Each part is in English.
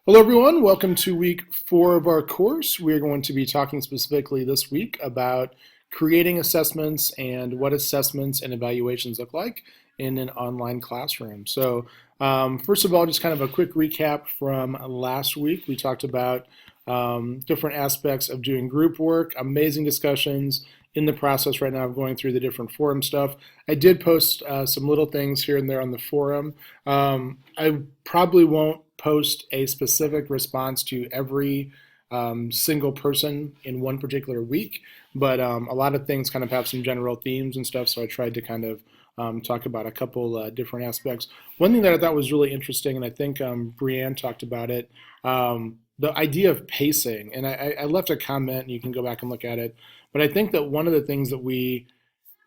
Hello everyone, welcome to week 4 of our course. We're going to be talking specifically this week about creating assessments and what assessments and evaluations look like in an online classroom. So first of all, just kind of a quick recap from last week. We talked about different aspects of doing group work, amazing discussions in the process right now of going through the different forum stuff. I did post some little things here and there on the forum. I probably won't post a specific response to every single person in one particular week, but a lot of things kind of have some general themes and stuff, so I tried to kind of talk about a couple different aspects. One thing that I thought was really interesting, and I think Brianne talked about it, the idea of pacing, and I left a comment, and you can go back and look at it, but I think that one of the things that we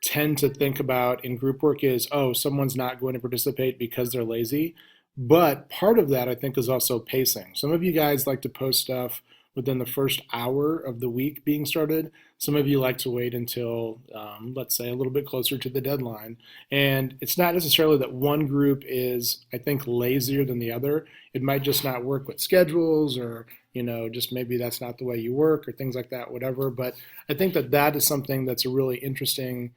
tend to think about in group work is, oh, someone's not going to participate because they're lazy. But part of that, I think, is also pacing. Some of you guys like to post stuff within the first hour of the week being started. Some of you like to wait until, let's say, a little bit closer to the deadline. And it's not necessarily that one group is, I think, lazier than the other. It might just not work with schedules, or just maybe that's not the way you work, or things like that, whatever. But I think that that is something that's a really interesting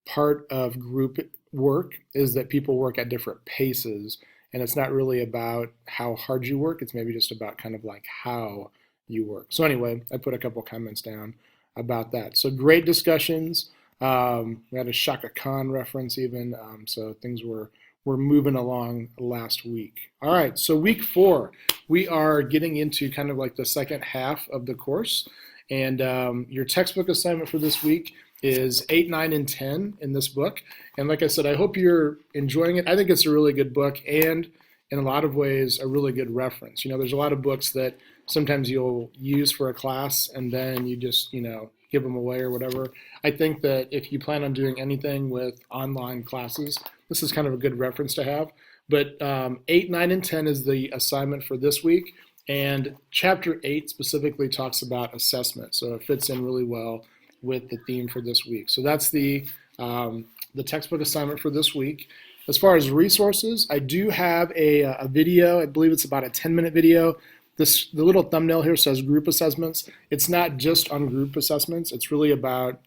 part of group work, is that people work at different paces, and it's not really about how hard you work, it's maybe just about kind of like how you work. So anyway, I put a couple comments down about that. So great discussions. We had a Shaka Khan reference even, so things were moving along last week. All right, so week 4, we are getting into kind of like the second half of the course, and your textbook assignment for this week is 8, 9, and 10 in this book. And like I said, I hope you're enjoying it. I think it's a really good book, and in a lot of ways, a really good reference. There's a lot of books that sometimes you'll use for a class and then you just, give them away or whatever. I think that if you plan on doing anything with online classes, this is kind of a good reference to have. But 8, 9, and 10 is the assignment for this week. And chapter 8 specifically talks about assessment. So it fits in really well with the theme for this week. So that's the textbook assignment for this week. As far as resources, I do have a video. I believe it's about a 10-minute video. The little thumbnail here says group assessments. It's not just on group assessments. It's really about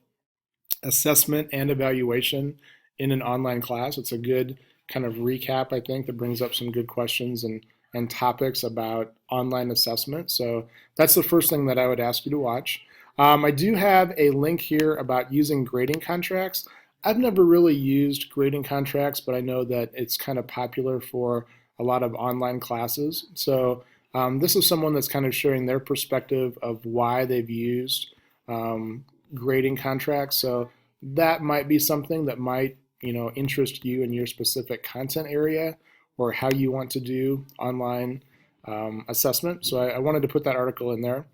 assessment and evaluation in an online class. It's a good kind of recap, I think, that brings up some good questions and topics about online assessment. So that's the first thing that I would ask you to watch. I do have a link here about using grading contracts. I've never really used grading contracts, but I know that it's kind of popular for a lot of online classes. So this is someone that's kind of sharing their perspective of why they've used grading contracts. So that might be something that might interest you in your specific content area or how you want to do online assessment. So I wanted to put that article in there.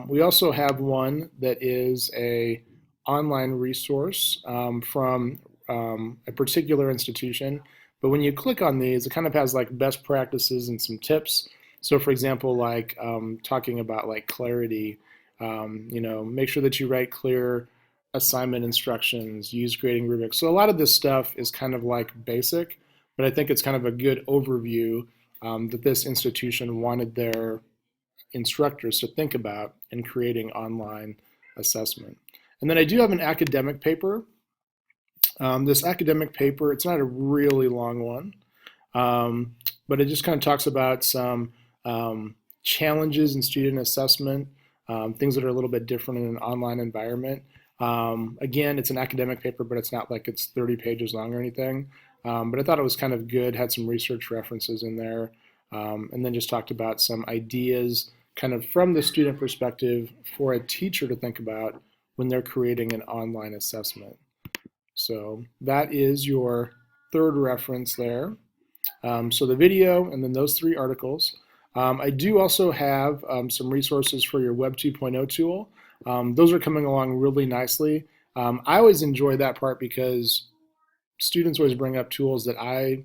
We also have one that is a online resource from a particular institution. But when you click on these, it kind of has like best practices and some tips. So for example, like talking about like clarity, make sure that you write clear assignment instructions, use grading rubrics. So a lot of this stuff is kind of like basic, but I think it's kind of a good overview that this institution wanted their instructors to think about in creating online assessment. And then I do have an academic paper. This academic paper, it's not a really long one, but it just kind of talks about some challenges in student assessment, things that are a little bit different in an online environment. Again, it's an academic paper, but it's not like it's 30 pages long or anything. But I thought it was kind of good, had some research references in there, and then just talked about some ideas kind of from the student perspective for a teacher to think about when they're creating an online assessment. So that is your third reference there. So the video and then those 3 articles. I do also have some resources for your Web 2.0 tool. Those are coming along really nicely. I always enjoy that part because students always bring up tools that I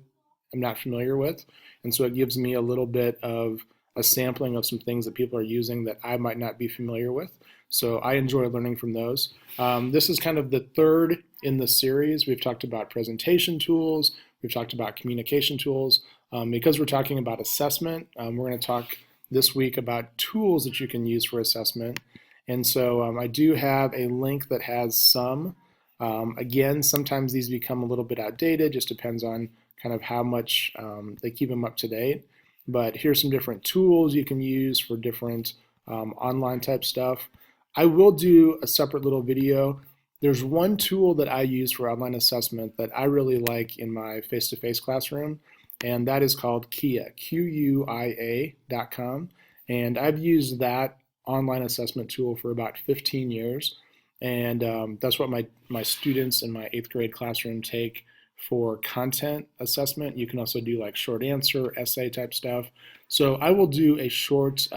am not familiar with, and so it gives me a little bit of a sampling of some things that people are using that I might not be familiar with. So I enjoy learning from those. This is kind of the third in the series. We've talked about presentation tools, we've talked about communication tools. Because we're talking about assessment, we're going to talk this week about tools that you can use for assessment. And so I do have a link that has some. Again, sometimes these become a little bit outdated, just depends on kind of how much they keep them up to date. But here's some different tools you can use for different online type stuff. I will do a separate little video. There's one tool that I use for online assessment that I really like in my face-to-face classroom, and that is called Kuia, Q-U-I-A.com. And I've used that online assessment tool for about 15 years. And that's what my students in my 8th grade classroom take for content assessment. You can also do like short answer, essay type stuff. So I will do a short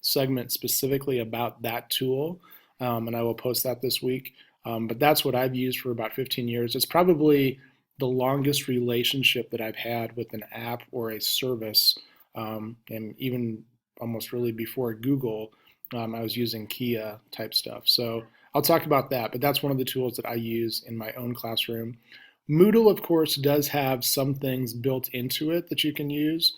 segment specifically about that tool, and I will post that this week. But that's what I've used for about 15 years. It's probably the longest relationship that I've had with an app or a service, and even almost really before Google, I was using Kuia type stuff. So I'll talk about that, but that's one of the tools that I use in my own classroom. Moodle, of course, does have some things built into it that you can use.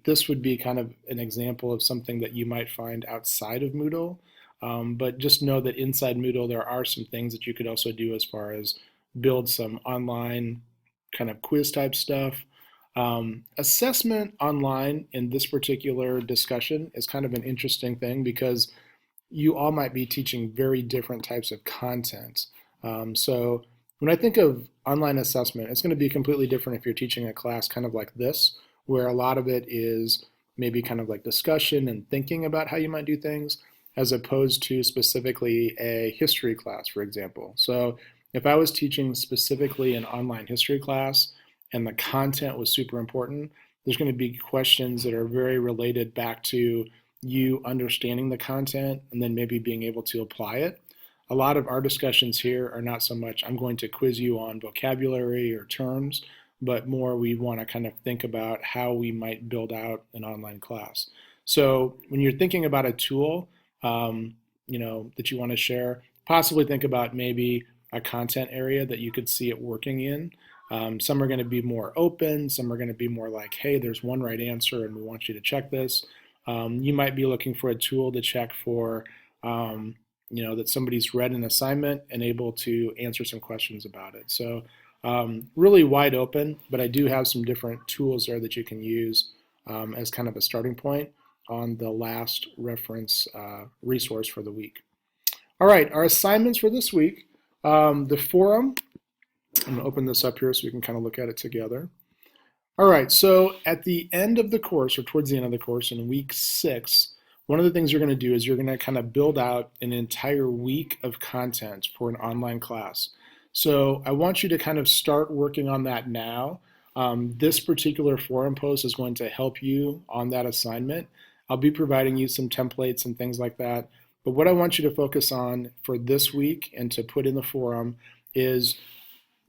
This would be kind of an example of something that you might find outside of Moodle. But just know that inside Moodle, there are some things that you could also do as far as build some online kind of quiz type stuff. Assessment online in this particular discussion is kind of an interesting thing because you all might be teaching very different types of content. So when I think of online assessment, it's going to be completely different if you're teaching a class kind of like this, where a lot of it is maybe kind of like discussion and thinking about how you might do things, as opposed to specifically a history class, for example. So if I was teaching specifically an online history class and the content was super important, there's going to be questions that are very related back to you understanding the content and then maybe being able to apply it. A lot of our discussions here are not so much I'm going to quiz you on vocabulary or terms, but more we want to kind of think about how we might build out an online class. So when you're thinking about a tool, that you want to share, possibly think about maybe a content area that you could see it working in. Some are going to be more open, some are going to be more like, hey, there's one right answer and we want you to check this. You might be looking for a tool to check for, that somebody's read an assignment and able to answer some questions about it. So really wide open, but I do have some different tools there that you can use as kind of a starting point on the last reference resource for the week. All right, our assignments for this week. The forum, I'm going to open this up here so we can kind of look at it together. All right, so at the end of the course, or towards the end of the course in week 6, one of the things you're going to do is you're going to kind of build out an entire week of content for an online class. So I want you to kind of start working on that now. This particular forum post is going to help you on that assignment. I'll be providing you some templates and things like that. But what I want you to focus on for this week and to put in the forum is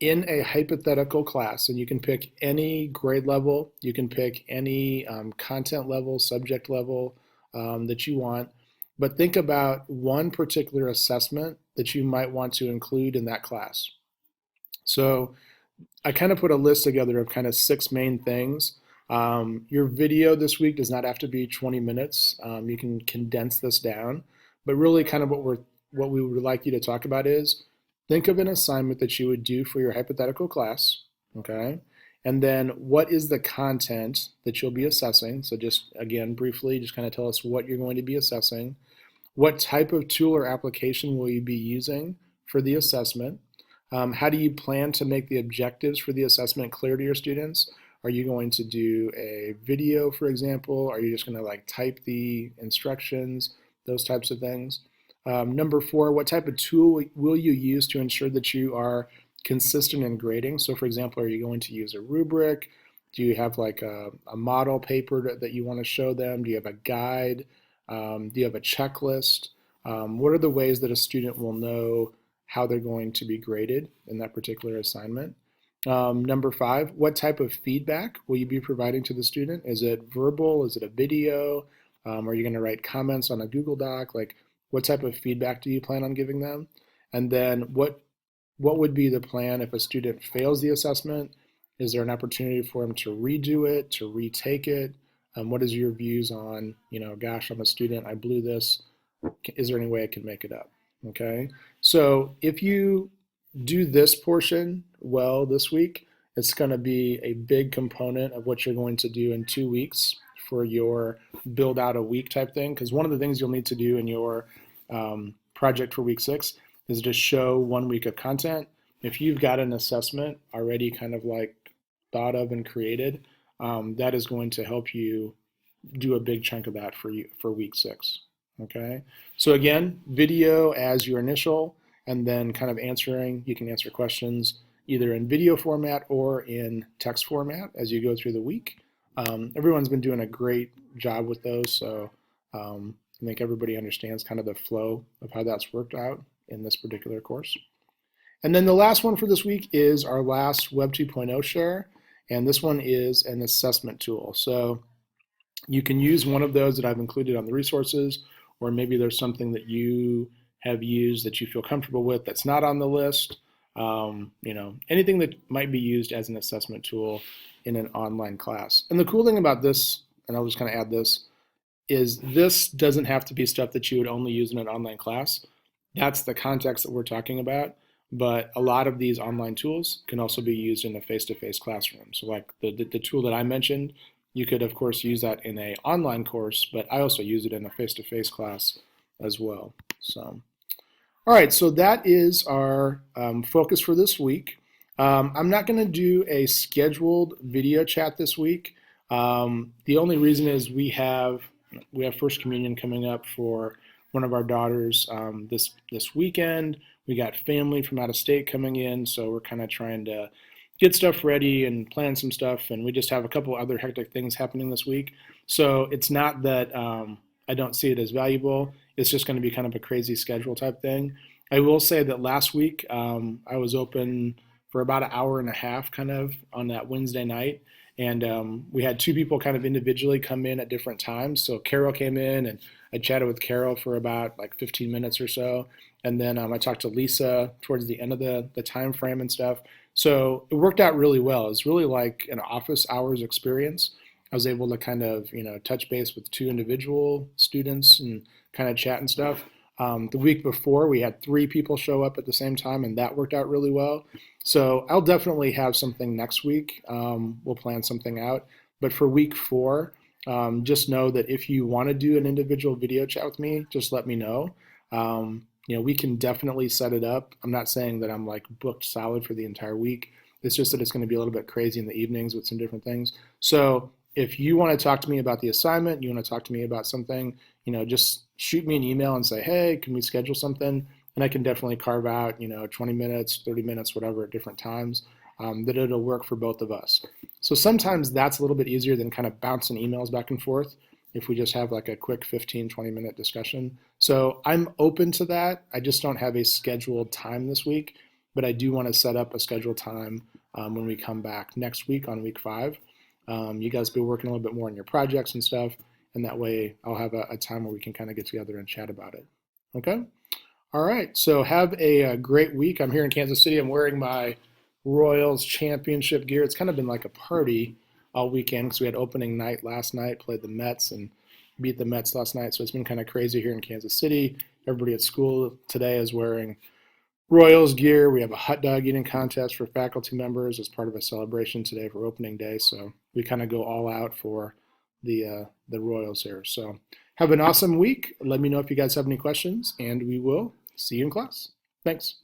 in a hypothetical class, and you can pick any grade level, you can pick any content level, subject level that you want, but think about one particular assessment that you might want to include in that class. So I kind of put a list together of kind of 6 main things. Your video this week does not have to be 20 minutes. You can condense this down, but really kind of what we would like you to talk about is think of an assignment that you would do for your hypothetical class, okay? And then what is the content that you'll be assessing? So just, again, briefly, just kind of tell us what you're going to be assessing. What type of tool or application will you be using for the assessment? How do you plan to make the objectives for the assessment clear to your students? Are you going to do a video, for example? Are you just going to like type the instructions, those types of things? Number 4, what type of tool will you use to ensure that you are consistent in grading? So for example, are you going to use a rubric? Do you have like a model paper that you want to show them? Do you have a guide? Do you have a checklist? What are the ways that a student will know how they're going to be graded in that particular assignment? Number 5, what type of feedback will you be providing to the student? Is it verbal? Is it a video? Are you going to write comments on a Google Doc? Like, what type of feedback do you plan on giving them? And then what would be the plan if a student fails the assessment Is there an opportunity for them to redo it, to retake it? What is your views on, gosh, I'm a student, I blew this. Is there any way I can make it up? Okay. So if you do this portion well this week, it's going to be a big component of what you're going to do in 2 weeks for your build out a week type thing. Because one of the things you'll need to do in your project for week 6 is to show 1 week of content. If you've got an assessment already kind of like thought of and created, that is going to help you do a big chunk of that for you for week 6. Okay, so again, video as your initial, and then kind of you can answer questions either in video format or in text format as you go through the week. Everyone's been doing a great job with those, so I think everybody understands kind of the flow of how that's worked out in this particular course. And then the last one for this week is our last Web 2.0 share, and this one is an assessment tool. So you can use one of those that I've included on the resources, or maybe there's something that you have used that you feel comfortable with that's not on the list. Anything that might be used as an assessment tool in an online class. And the cool thing about this, and I'll just kind of add this, is this doesn't have to be stuff that you would only use in an online class. That's the context that we're talking about. But a lot of these online tools can also be used in a face-to-face classroom. So like the tool that I mentioned, you could, of course, use that in an online course, but I also use it in a face-to-face class as well. So, all right, so that is our focus for this week. I'm not going to do a scheduled video chat this week. The only reason is we have First Communion coming up for one of our daughters this weekend. We got family from out of state coming in, so we're kind of trying to get stuff ready and plan some stuff, and we just have a couple other hectic things happening this week. So it's not that I don't see it as valuable. It's just going to be kind of a crazy schedule type thing. I will say that last week I was open for about an hour and a half kind of on that Wednesday night, and we had 2 people kind of individually come in at different times. So Carol came in, and I chatted with Carol for about like 15 minutes or so. And then I talked to Lisa towards the end of the time frame and stuff. So it worked out really well. It's really like an office hours experience. I was able to kind of, touch base with 2 individual students and kind of chat and stuff. The week before, we had 3 people show up at the same time, and that worked out really well. So I'll definitely have something next week. We'll plan something out. But for week 4, just know that if you want to do an individual video chat with me, just let me know. We can definitely set it up. I'm not saying that I'm like booked solid for the entire week. It's just that it's going to be a little bit crazy in the evenings with some different things. So if you want to talk to me about the assignment, you want to talk to me about something, just shoot me an email and say, hey, can we schedule something? And I can definitely carve out, 20 minutes, 30 minutes, whatever at different times that it'll work for both of us. So sometimes that's a little bit easier than kind of bouncing emails back and forth if we just have like a quick 15, 20-minute discussion. So I'm open to that. I just don't have a scheduled time this week, but I do want to set up a scheduled time when we come back next week on week 5. You guys be working a little bit more on your projects and stuff, and that way I'll have a time where we can kind of get together and chat about it. Okay? All right, so have a great week. I'm here in Kansas City. I'm wearing my Royals championship gear. It's kind of been like a party all weekend because we had opening night last night, played the Mets and beat the Mets last night. So it's been kind of crazy here in Kansas City. Everybody at school today is wearing Royals gear. We have a hot dog eating contest for faculty members as part of a celebration today for opening day. So we kind of go all out for the Royals here. So have an awesome week. Let me know if you guys have any questions, and we will see you in class. Thanks.